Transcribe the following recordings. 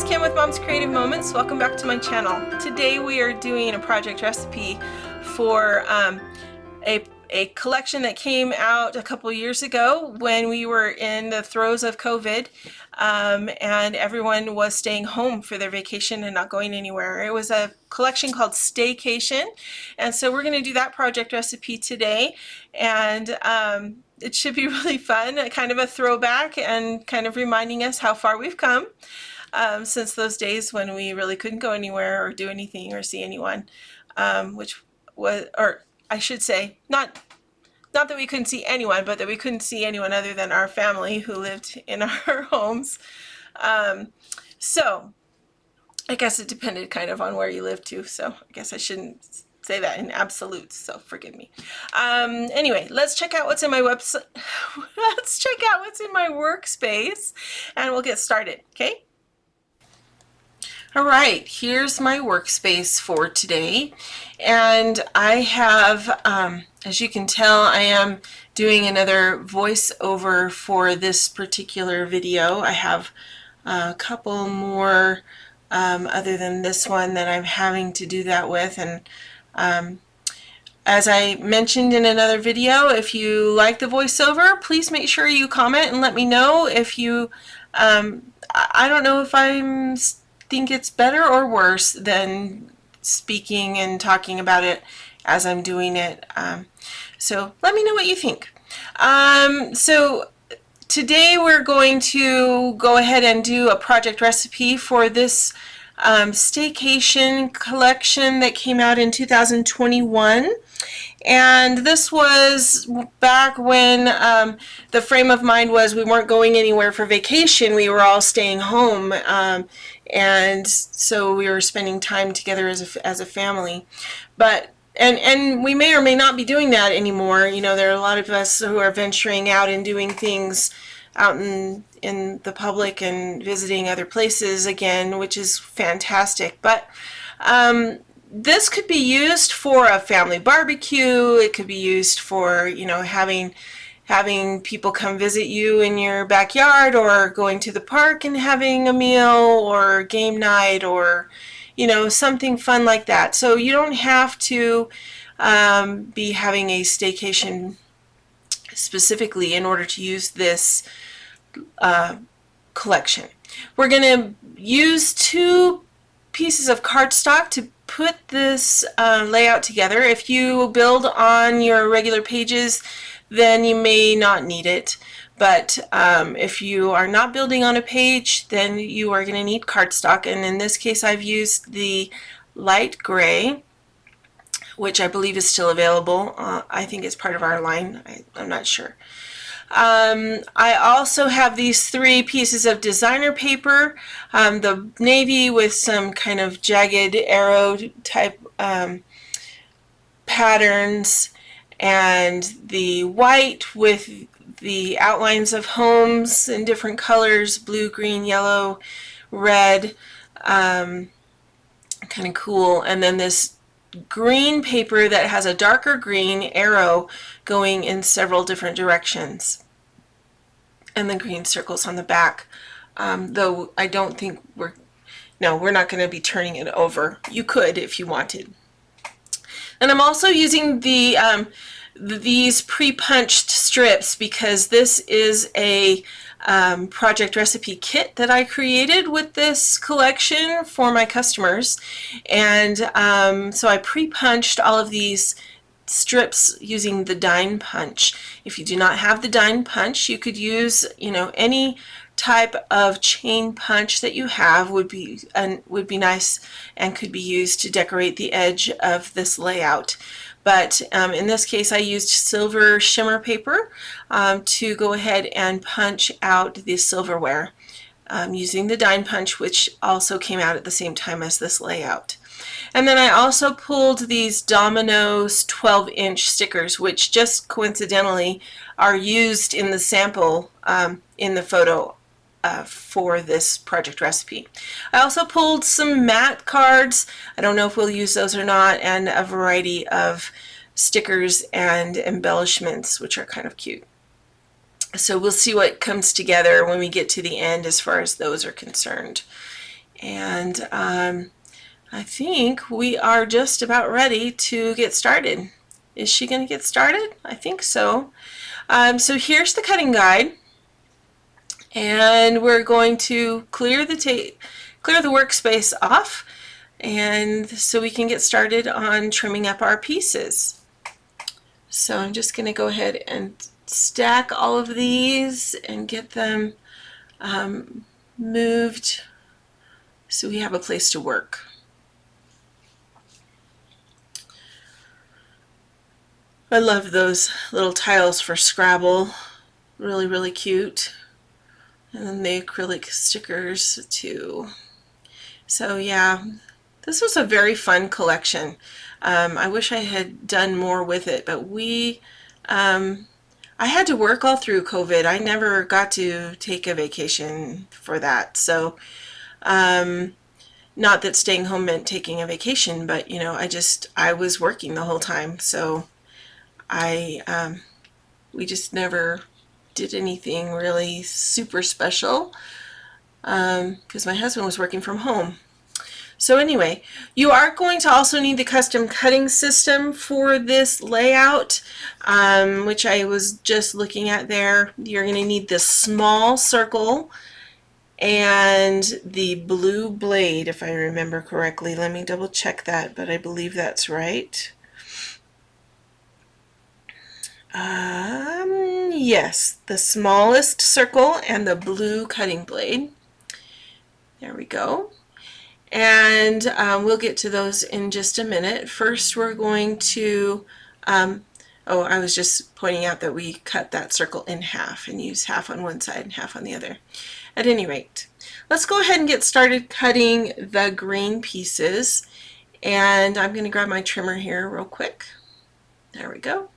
is Kim with Mom's Creative Moments. Welcome back to my channel. Today we are doing a project recipe for a collection that came out a couple years ago when we were in the throes of COVID, and everyone was staying home for their vacation and not going anywhere. It was a collection called Staycation, and so we're going to do that project recipe today, and it should be really fun, kind of a throwback and kind of reminding us how far we've come since those days when we really couldn't go anywhere or do anything or see anyone, which was, or I should say, not that we couldn't see anyone, but that we couldn't see anyone other than our family who lived in our homes. So I guess it depended kind of on where you lived too, so I guess I shouldn't say that in absolutes, so forgive me. Anyway, let's check out what's in my website. Let's check out what's in my workspace and we'll get started, okay? All right, here's my workspace for today, and I have, as you can tell, I am doing another voiceover for this particular video. I have a couple more other than this one that I'm having to do that with, and as I mentioned in another video, if you like the voiceover, please make sure you comment and let me know if you, I don't know if I'm think it's better or worse than speaking and talking about it as I'm doing it. So let me know what you think. So today we're going to go ahead and do a project recipe for this Staycation collection that came out in 2021. And this was back when the frame of mind was we weren't going anywhere for vacation, we were all staying home, and so we were spending time together as a family. But and we may or may not be doing that anymore. You know, there are a lot of us who are venturing out and doing things out in the public and visiting other places again, which is fantastic. But this could be used for a family barbecue. It could be used for, you know, having people come visit you in your backyard, or going to the park and having a meal, or game night, or, you know, something fun like that. So you don't have to be having a staycation specifically in order to use this collection. We're going to use 2 pieces of cardstock to put this layout together. If you build on your regular pages, then you may not need it, but if you are not building on a page, then you are going to need cardstock, and in this case I've used the light gray, which I believe is still available. I think it's part of our line. I'm not sure. I also have these 3 pieces of designer paper, the navy with some kind of jagged arrow type patterns, and the white with the outlines of homes in different colors, blue, green, yellow, red, kind of cool, and then this green paper that has a darker green arrow going in several different directions, and the green circles on the back, though I don't think we're not going to be turning it over. You could if you wanted. And I'm also using these pre-punched strips because this is a project recipe kit that I created with this collection for my customers, and so I pre-punched all of these strips using the die punch. If you do not have the die punch, you could use, you know, any type of chain punch that you have would be nice and could be used to decorate the edge of this layout. But in this case I used silver shimmer paper to go ahead and punch out the silverware using the die punch, which also came out at the same time as this layout. And then I also pulled these Domino's 12-inch stickers, which just coincidentally are used in the sample in the photo for this project recipe. I also pulled some matte cards. I don't know if we'll use those or not, and a variety of stickers and embellishments, which are kind of cute. So we'll see what comes together when we get to the end as far as those are concerned. And I think we are just about ready to get started. Is she going to get started? I think so. So here's the cutting guide, and we're going to clear the workspace off, and so we can get started on trimming up our pieces. So I'm just going to go ahead and stack all of these and get them moved so we have a place to work. I love those little tiles for Scrabble. Really, really cute. And then the acrylic stickers too. So yeah, this was a very fun collection. I wish I had done more with it, but I had to work all through COVID. I never got to take a vacation for that. So not that staying home meant taking a vacation, but you know, I was working the whole time. So we just never did anything really super special because my husband was working from home. So anyway, you are going to also need the custom cutting system for this layout, which I was just looking at there. You're going to need this small circle and the blue blade, if I remember correctly. Let me double check that, but I believe that's right. Yes, the smallest circle and the blue cutting blade. There we go. And we'll get to those in just a minute. First, we're going to, oh, I was just pointing out that we cut that circle in half and use half on one side and half on the other. At any rate, let's go ahead and get started cutting the green pieces. And I'm going to grab my trimmer here real quick. There we go.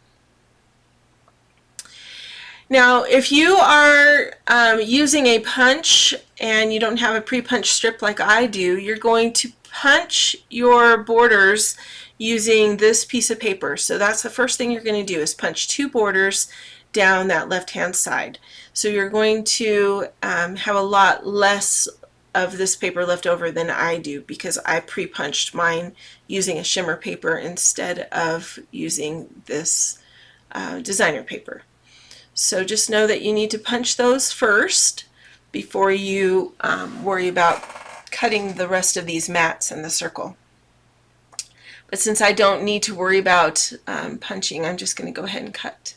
Now, if you are using a punch and you don't have a pre-punched strip like I do, you're going to punch your borders using this piece of paper. So that's the first thing you're going to do, is punch 2 borders down that left-hand side. So you're going to have a lot less of this paper left over than I do, because I pre-punched mine using a shimmer paper instead of using this designer paper. So just know that you need to punch those first before you worry about cutting the rest of these mats in the circle. But since I don't need to worry about punching, I'm just going to go ahead and cut.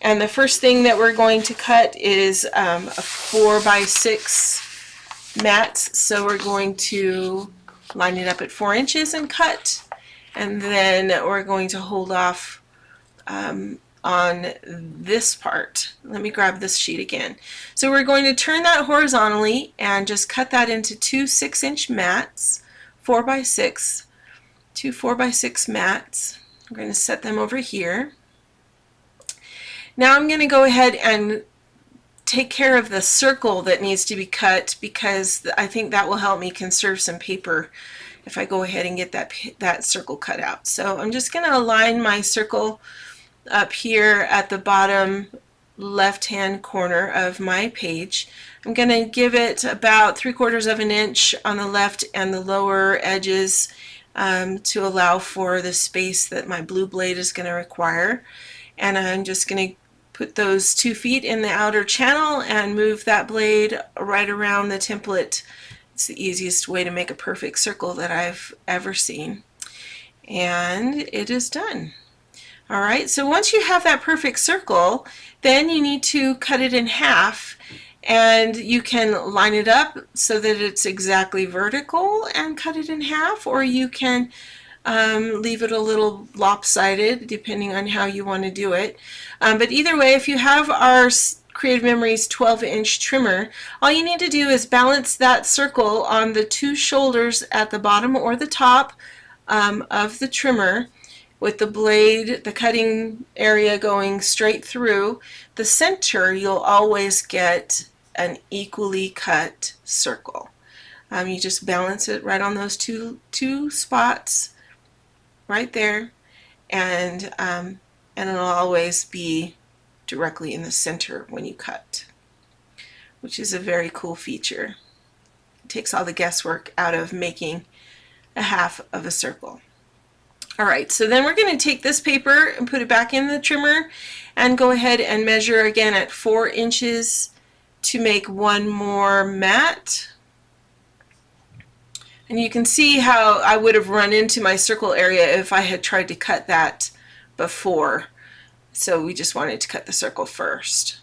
And the first thing that we're going to cut is a 4x6 mat. So we're going to line it up at 4 inches and cut. And then we're going to hold off on this part. Let me grab this sheet again. So we're going to turn that horizontally and just cut that into 2 6-inch mats, 4x6, 2 4x6 mats. I'm going to set them over here. Now I'm going to go ahead and take care of the circle that needs to be cut, because I think that will help me conserve some paper if I go ahead and get that circle cut out. So I'm just going to align my circle up here at the bottom left-hand corner of my page. I'm going to give it about 3/4 of an inch on the left and the lower edges to allow for the space that my blue blade is going to require. And I'm just going to put those 2 feet in the outer channel and move that blade right around the template. It's the easiest way to make a perfect circle that I've ever seen. And it is done. All right, so once you have that perfect circle, then you need to cut it in half, and you can line it up so that it's exactly vertical and cut it in half, or you can leave it a little lopsided depending on how you want to do it. But either way, if you have our Creative Memories 12-inch trimmer, all you need to do is balance that circle on the 2 shoulders at the bottom or the top of the trimmer, with the blade, the cutting area going straight through. The center, you'll always get an equally cut circle. You just balance it right on those two spots right there, and it'll always be directly in the center when you cut, which is a very cool feature. takes all the guesswork out of making a half of a circle. All right, so then we're going to take this paper and put it back in the trimmer and go ahead and measure again at 4 inches to make one more mat. And you can see how I would have run into my circle area if I had tried to cut that before. So we just wanted to cut the circle first.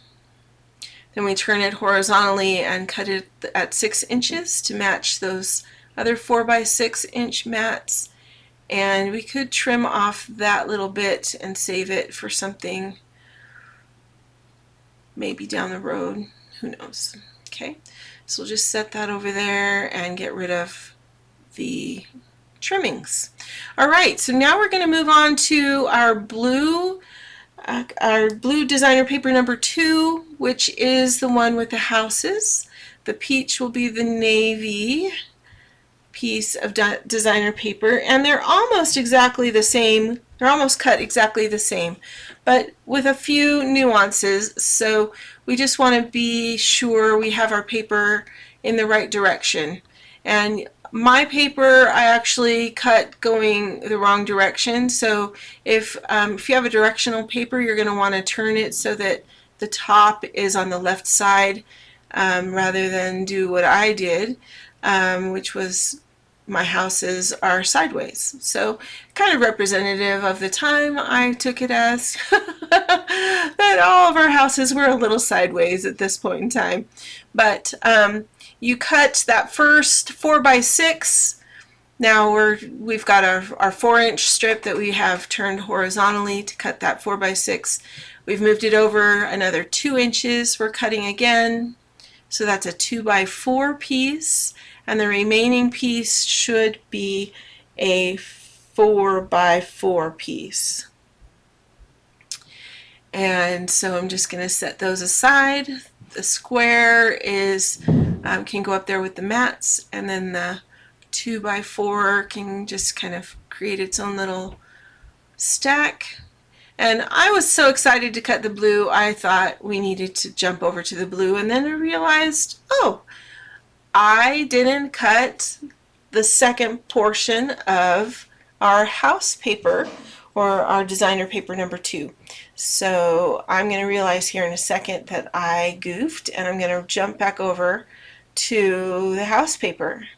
Then we turn it horizontally and cut it at 6 inches to match those other 4 by 6 inch mats. And we could trim off that little bit and save it for something maybe down the road. Who knows? Okay, so we'll just set that over there and get rid of the trimmings. All right, so now we're going to move on to our blue designer paper number 2, which is the one with the houses. The peach will be the navy piece of designer paper, and they're almost exactly the same. They're almost cut exactly the same, but with a few nuances. So we just want to be sure we have our paper in the right direction. And my paper I actually cut going the wrong direction. So if you have a directional paper, you're going to want to turn it so that the top is on the left side rather than do what I did, which was my houses are sideways. So kind of representative of the time I took it as that all of our houses were a little sideways at this point in time. But you cut that first 4 by 6. Now we've got our 4-inch strip that we have turned horizontally to cut that 4 by 6. We've moved it over another 2 inches. We're cutting again. So that's a 2 by 4 piece, and the remaining piece should be a 4 by 4 piece. And so I'm just going to set those aside. The square is can go up there with the mats, and then the 2 by 4 can just kind of create its own little stack. And I was so excited to cut the blue, I thought we needed to jump over to the blue, and then I realized, oh, I didn't cut the second portion of our house paper, or our designer paper number 2. So I'm going to realize here in a second that I goofed, and I'm going to jump back over to the house paper.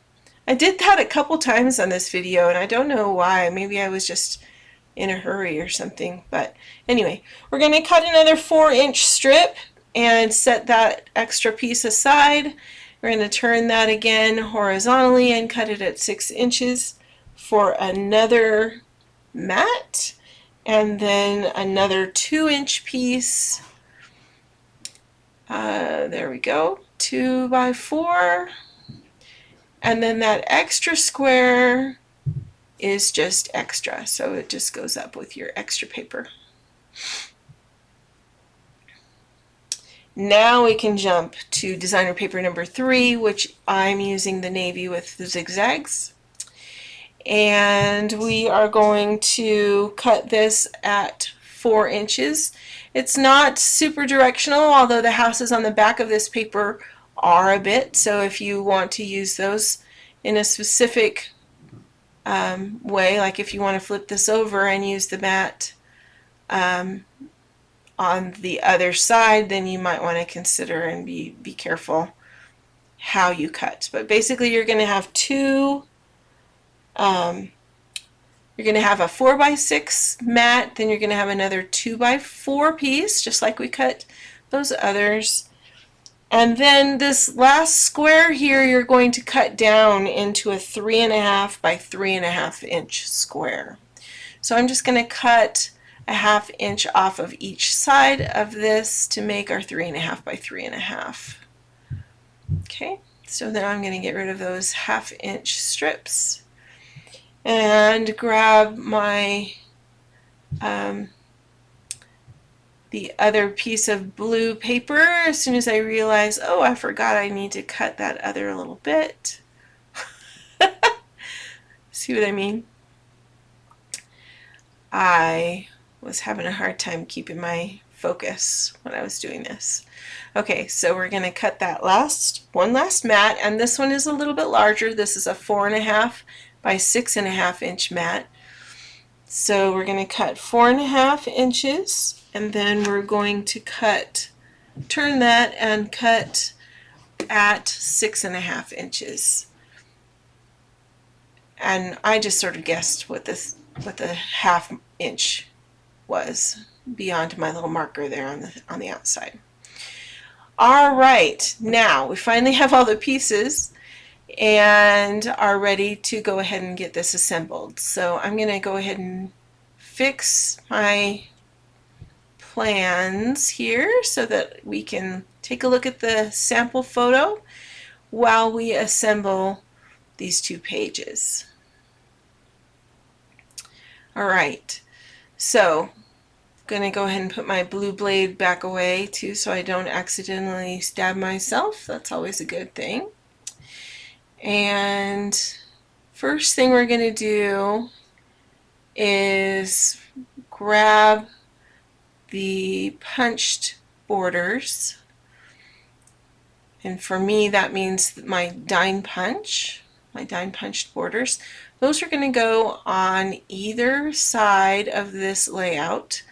I did that a couple times on this video, and I don't know why. Maybe I was just in a hurry or something. But anyway, we're going to cut another 4-inch strip and set that extra piece aside. We're going to turn that again horizontally and cut it at 6 inches for another mat, and then another 2-inch piece. There we go, 2 by 4, and then that extra square is just extra, so it just goes up with your extra paper. Now we can jump to designer paper number 3, which I'm using the navy with the zigzags. And we are going to cut this at 4 inches. It's not super directional, although the houses on the back of this paper are a bit, so if you want to use those in a specific way, like if you want to flip this over and use the mat on the other side, then you might want to consider and be careful how you cut. But basically you're going to have you're going to have a 4 by 6 mat, then you're going to have another 2 by 4 piece, just like we cut those others. And then this last square here, you're going to cut down into a 3.5 by 3.5 inch square. So I'm just going to cut a 1/2 inch off of each side of this to make our 3.5 by 3.5. Okay, so then I'm going to get rid of those 1/2 inch strips and grab my the other piece of blue paper as soon as I realize, oh, I forgot I need to cut that other little bit. See what I mean? I was having a hard time keeping my focus when I was doing this. Okay, so we're going to cut that one last mat, and this one is a little bit larger. This is a 4.5 by 6.5 inch mat. So we're going to cut 4.5 inches, and then we're going to turn that and cut at 6.5 inches. And I just sort of guessed what the 1/2 inch was beyond my little marker there on the outside. All right, now we finally have all the pieces and are ready to go ahead and get this assembled. So I'm going to go ahead and fix my plans here so that we can take a look at the sample photo while we assemble these 2 pages. All right, so I'm going to go ahead and put my blue blade back away too so I don't accidentally stab myself. That's always a good thing. And first thing we're going to do is grab the punched borders, and for me that means my die punched borders. Those are going to go on either side of this layout,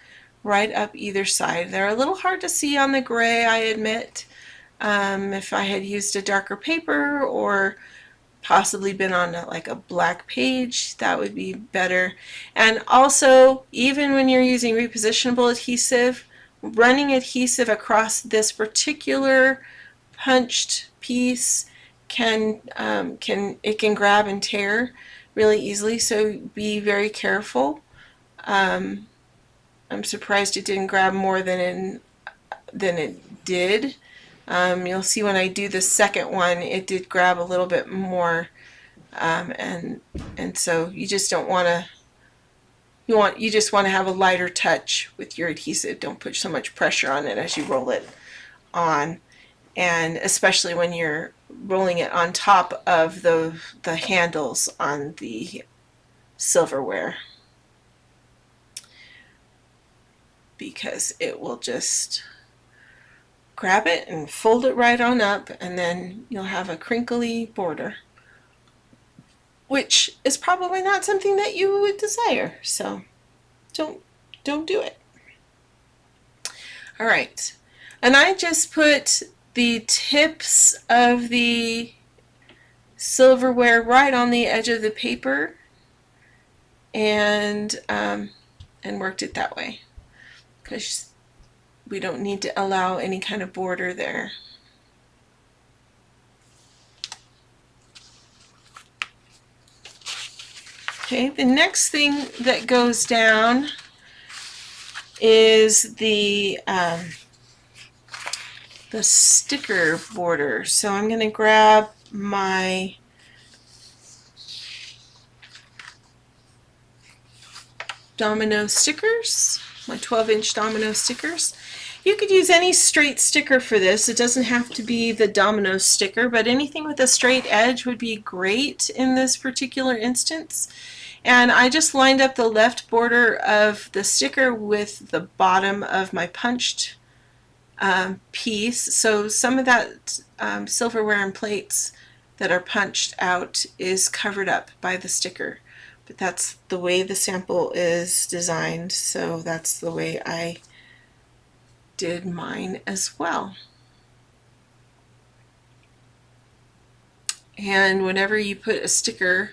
right up either side. They're a little hard to see on the gray, I admit. If I had used a darker paper or possibly been on like a black page, that would be better. And also, even when you're using repositionable adhesive, running adhesive across this particular punched piece can grab and tear really easily, so be very careful. I'm surprised it didn't grab more than it did. You'll see when I do the second one, it did grab a little bit more, and so you just don't want to. You just want to have a lighter touch with your adhesive. Don't put so much pressure on it as you roll it on, and especially when you're rolling it on top of the handles on the silverware, because it will just grab it and fold it right on up, and then you'll have a crinkly border, which is probably not something that you would desire, so don't do it. All right, and I just put the tips of the silverware right on the edge of the paper, and worked it that way because we don't need to allow any kind of border there. Okay, the next thing that goes down is the sticker border. So I'm going to grab my domino stickers, my 12-inch domino stickers. You could use any straight sticker for this. It doesn't have to be the domino sticker, but anything with a straight edge would be great in this particular instance. And I just lined up the left border of the sticker with the bottom of my punched piece. So some of that silverware and plates that are punched out is covered up by the sticker. But that's the way the sample is designed, so that's the way I did mine as well. And whenever you put a sticker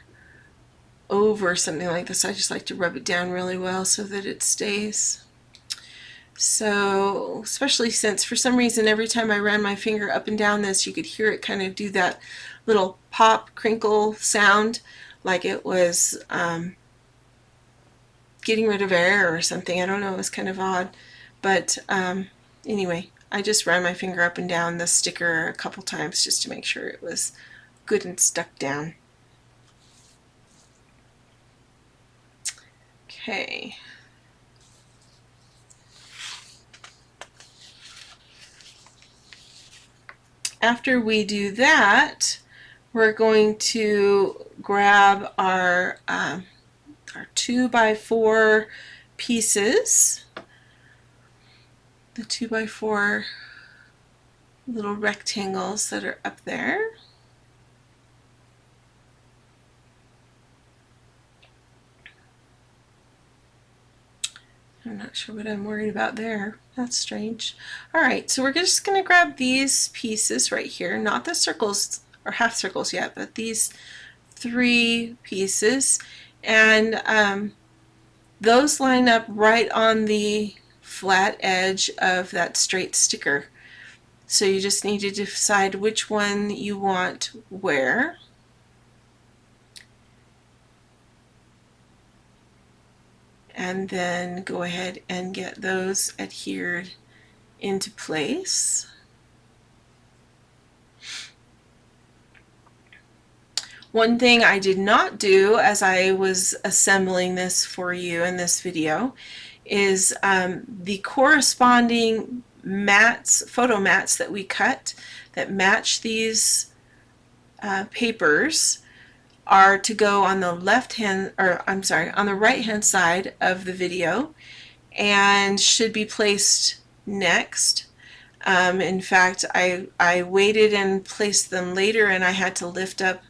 over something like this, I just like to rub it down really well so that it stays. So, especially since for some reason every time I ran my finger up and down this, you could hear it kind of do that little pop crinkle sound, like it was getting rid of air or something. I don't know, it was kind of odd. But anyway, I just ran my finger up and down the sticker a couple times just to make sure it was good and stuck down. Okay. After we do that, we're going to grab our 2x4 pieces. the 2x4 little rectangles that are up there. I'm not sure what I'm worried about there. That's strange. All right, so we're just going to grab these pieces right here, not the circles or half circles yet, but these 3 pieces, and those line up right on the flat edge of that straight sticker. So you just need to decide which one you want where. And then go ahead and get those adhered into place. One thing I did not do as I was assembling this for you in this video is the corresponding mats, photo mats that we cut that match these papers are to go on the left hand, or I'm sorry, on the right hand side of the video, and should be placed next. In fact, I waited and placed them later, and I had to lift up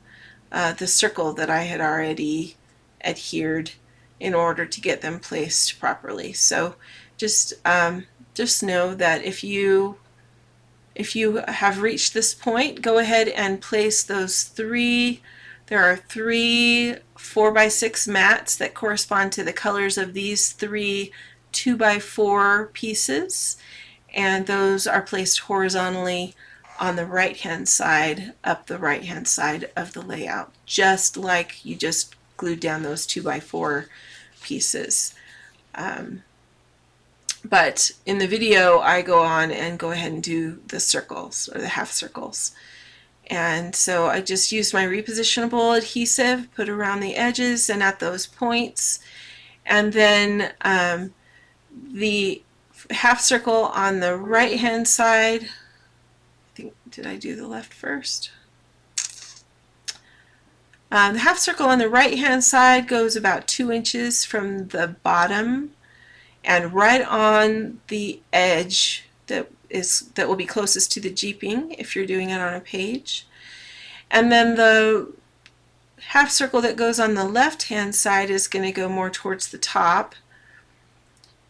the circle that I had already adhered in order to get them placed properly. So just know that if you have reached this point, go ahead and place those 3. There are 3 4x6 mats that correspond to the colors of these 3 2x4 pieces, and those are placed horizontally on the right hand side, up the right hand side of the layout, just like you just glued down those 2x4 pieces. But in the video I go on and go ahead and do the circles, or the half circles. And so I just used my repositionable adhesive, put around the edges and at those points, and then the half circle on the right hand side, did I do the left first? The half circle on the right hand side goes about 2 inches from the bottom and right on the edge that will be closest to the jeeping if you're doing it on a page. And then the half circle that goes on the left hand side is going to go more towards the top,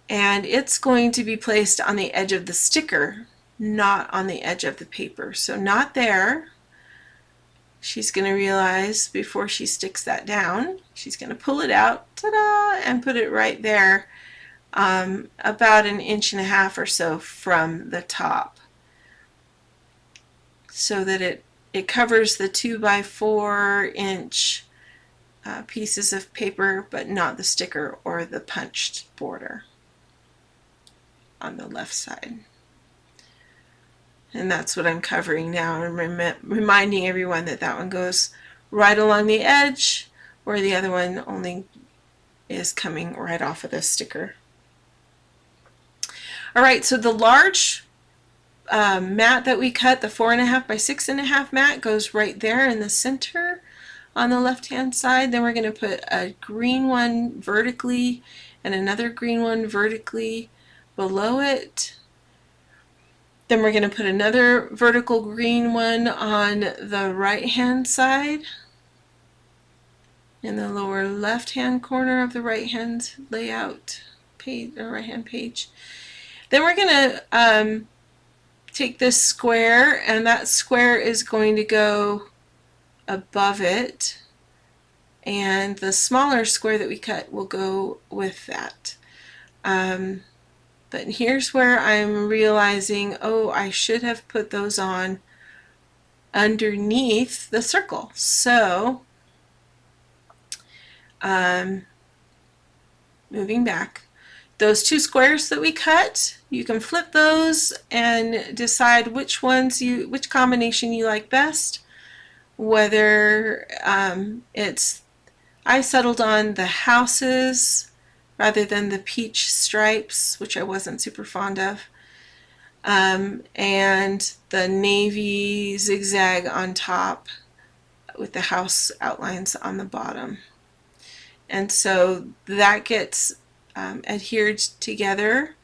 and it's going to be placed on the edge of the sticker, not on the edge of the paper. So not there. She's going to realize before she sticks that down, she's going to pull it out, ta-da, and put it right there, about 1.5 inches or so from the top, so that it covers the 2x4 inch pieces of paper, but not the sticker or the punched border on the left side. And that's what I'm covering now, and reminding everyone that that one goes right along the edge, where the other one only is coming right off of the sticker. All right, so the large mat that we cut, the 4.5 by 6.5 mat, goes right there in the center on the left hand side. Then we're going to put a green one vertically and another green one vertically below it. Then we're going to put another vertical green one on the right hand side in the lower left hand corner of the right hand layout page, or right hand page. Then we're going to take this square, and that square is going to go above it, and the smaller square that we cut will go with that. But here's where I'm realizing, oh, I should have put those on underneath the circle. So moving back, those 2 squares that we cut, you can flip those and decide which combination you like best. Whether I settled on the houses rather than the peach stripes, which I wasn't super fond of, and the navy zigzag on top with the house outlines on the bottom. And so that gets adhered together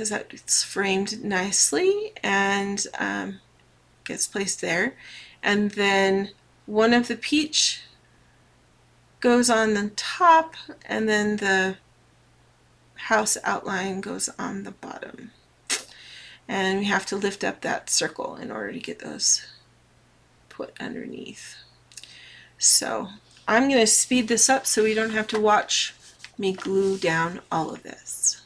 because it's framed nicely and gets placed there. And then one of the peach goes on the top, and then the house outline goes on the bottom. And we have to lift up that circle in order to get those put underneath. So I'm going to speed this up so we don't have to watch me glue down all of this.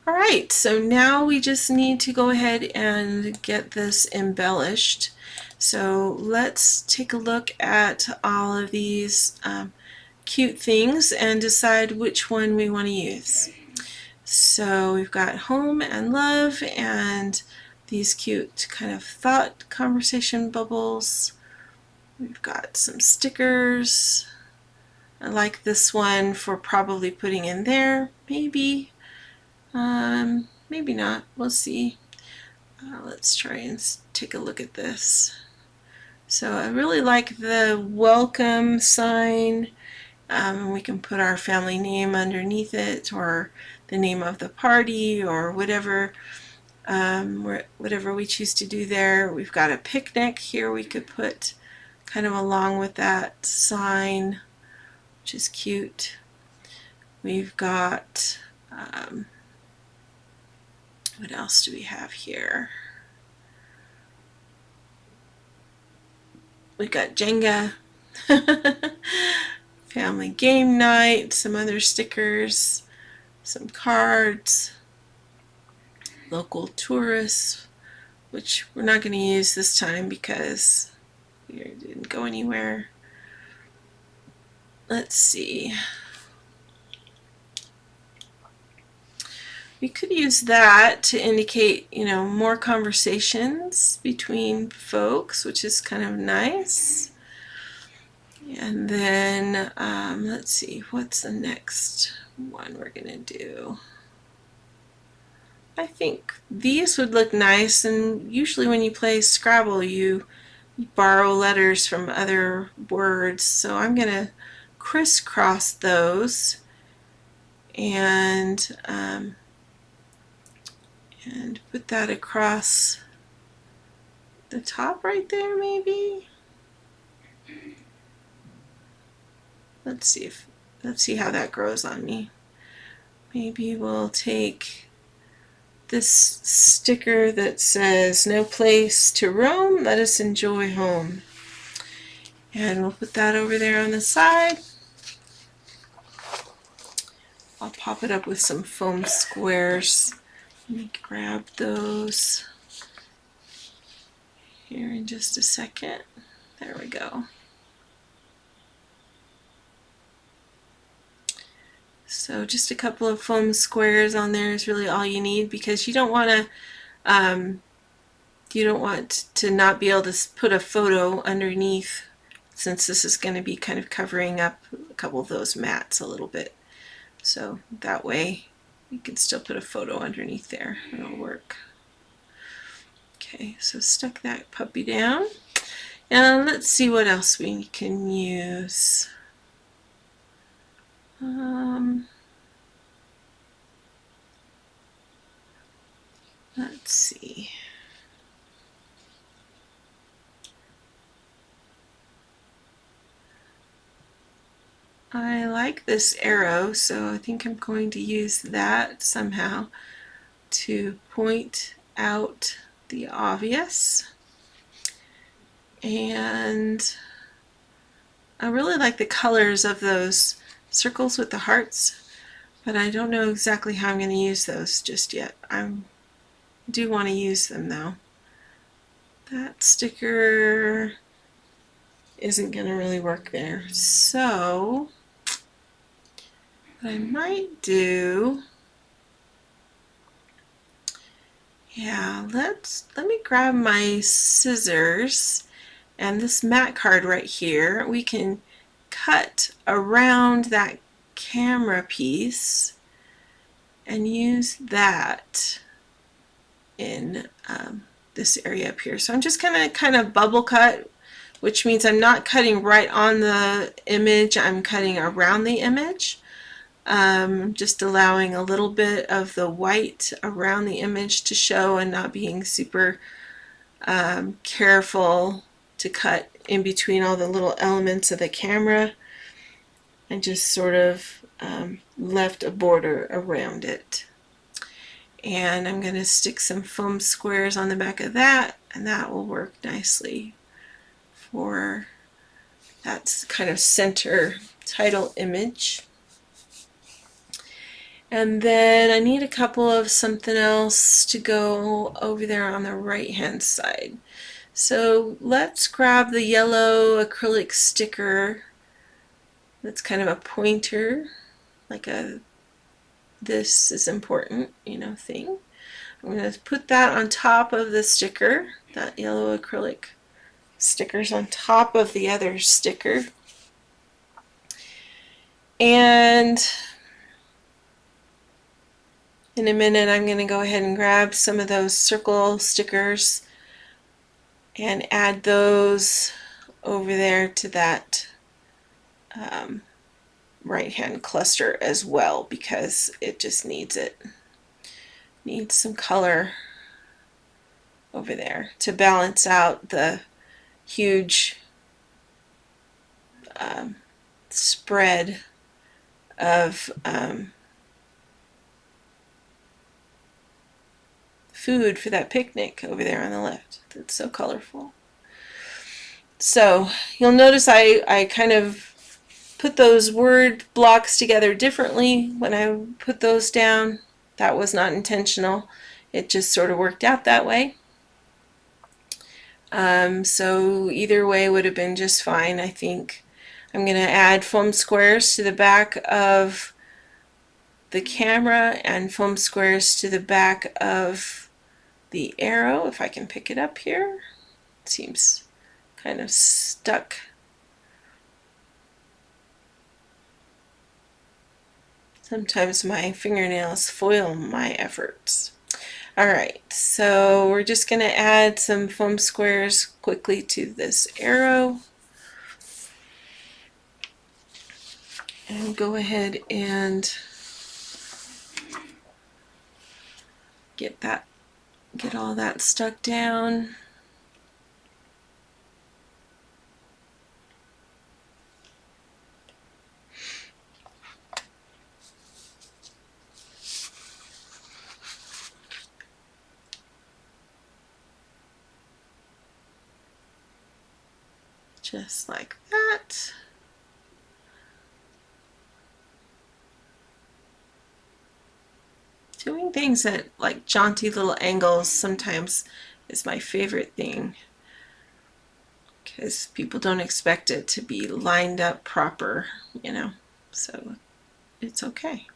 Alright, so now we just need to go ahead and get this embellished. So let's take a look at all of these cute things and decide which one we want to use. So we've got home and love and these cute kind of thought conversation bubbles. We've got some stickers. I like this one for probably putting in there, maybe. Maybe not. We'll see. Let's try and take a look at this. So I really like the welcome sign. We can put our family name underneath it, or the name of the party, or whatever we choose to do there. We've got a picnic here we could put kind of along with that sign, which is cute. We've got what else do we have here? We've got Jenga, family game night, some other stickers, some cards, local tourists, which we're not going to use this time because we didn't go anywhere. Let's see. We could use that to indicate, more conversations between folks, which is kind of nice. And then, let's see, what's the next one we're going to do? I think these would look nice, and usually when you play Scrabble, you borrow letters from other words. So I'm going to crisscross those and put that across the top right there, maybe. Let's see how that grows on me. Maybe we'll take this sticker that says "No place to roam, let us enjoy home," and we'll put that over there on the side. I'll pop it up with some foam squares. Let me grab those here in just a second. There we go. So just a couple of foam squares on there is really all you need, because you don't want to not be able to put a photo underneath, since this is going to be kind of covering up a couple of those mats a little bit. So that way you can still put a photo underneath there. It'll work. Okay, so stuck that puppy down. And let's see what else we can use. Let's see. I like this arrow, so I think I'm going to use that somehow to point out the obvious. And I really like the colors of those circles with the hearts, but I don't know exactly how I'm going to use those just yet. I do want to use them though. That sticker isn't going to really work there. So what I might do Yeah, let me grab my scissors and this mat card right here. We can cut around that camera piece and use that in this area up here. So I'm just gonna kind of bubble cut, which means I'm not cutting right on the image, I'm cutting around the image. Just allowing a little bit of the white around the image to show and not being super careful to cut in between all the little elements of the camera, and just sort of left a border around it. And I'm going to stick some foam squares on the back of that, and that will work nicely for that kind of center title image. And then I need a couple of something else to go over there on the right hand side. So let's grab the yellow acrylic sticker that's kind of a pointer, like a this is important, you know, thing. I'm going to put that on top of the sticker, that yellow acrylic stickers on top of the other sticker. And in a minute I'm going to go ahead and grab some of those circle stickers and add those over there to that right hand cluster as well, because it just needs it. Needs some color over there to balance out the huge spread of food for that picnic over there on the left. That's so colorful. So you'll notice I kind of put those word blocks together differently when I put those down. That was not intentional. It just sort of worked out that way. So either way would have been just fine, I think. I'm going to add foam squares to the back of the camera and foam squares to the back of the arrow, if I can pick it up here. It seems kind of stuck. Sometimes my fingernails foil my efforts. Alright, so we're just going to add some foam squares quickly to this arrow. And go ahead and get all that stuck down. Just like that. Doing things at like jaunty little angles sometimes is my favorite thing, because people don't expect it to be lined up proper, you know, so it's okay.